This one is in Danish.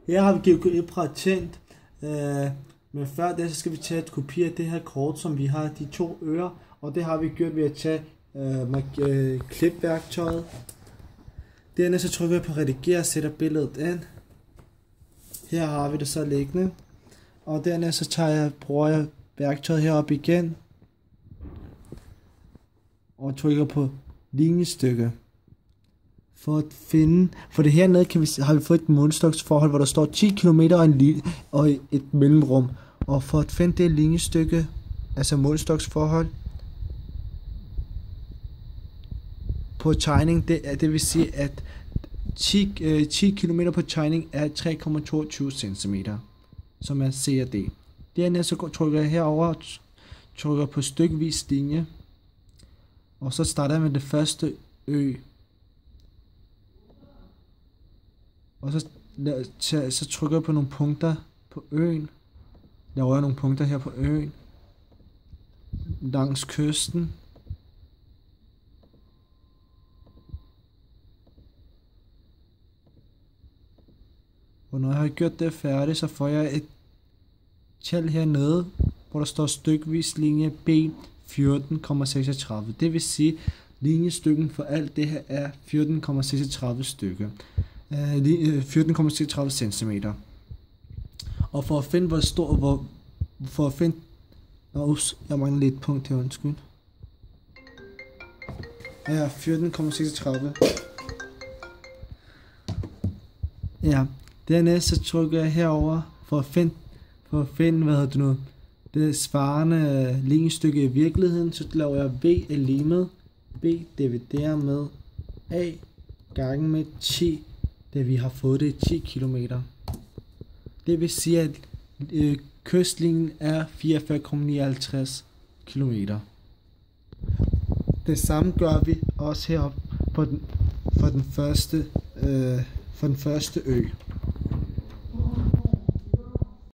Her har vi GeoGebra tændt, men før det så skal vi tage et kopi af det her kort, som vi har de 2 ører, og det har vi gjort ved at tage klipværktøjet. Dernæst så trykker jeg på redigere og sætter billedet ind. Her har vi det så liggende, og dernæst så bruger jeg værktøjet herop igen og trykker på linjestykke. For det hernede har vi fået et målestoksforhold, hvor der står 10 km og et mellemrum. Og for at finde det linjestykke, altså målestoksforhold, på tegning, det vil sige, at 10 km på tegning er 3,22 cm, som er CAD. Dernæst så trykker jeg herover og trykker på stykvis linje, og så starter jeg med det første ø. Og så trykker jeg på nogle punkter på øen. Laver jeg nogle punkter her på øen. Langs kysten. Og når jeg har gjort det færdigt, så får jeg et tal hernede, hvor der står stykvis linje B 14,36. Det vil sige, linjestykken for alt det her er 14,36 stykker. 14,36 cm. Og for at finde hvor stor, jeg mangler lidt punkt her, undskyld. Ja, 14,36. Ja, dernæst så trykker jeg herover for at finde det svarende linjestykke i virkeligheden, så laver jeg V er lige med B dividerer med A gange med 10, da vi har fået det 10 km. Det vil sige, at kystlinjen er 44,59 km. Det samme gør vi også heroppe for den første ø.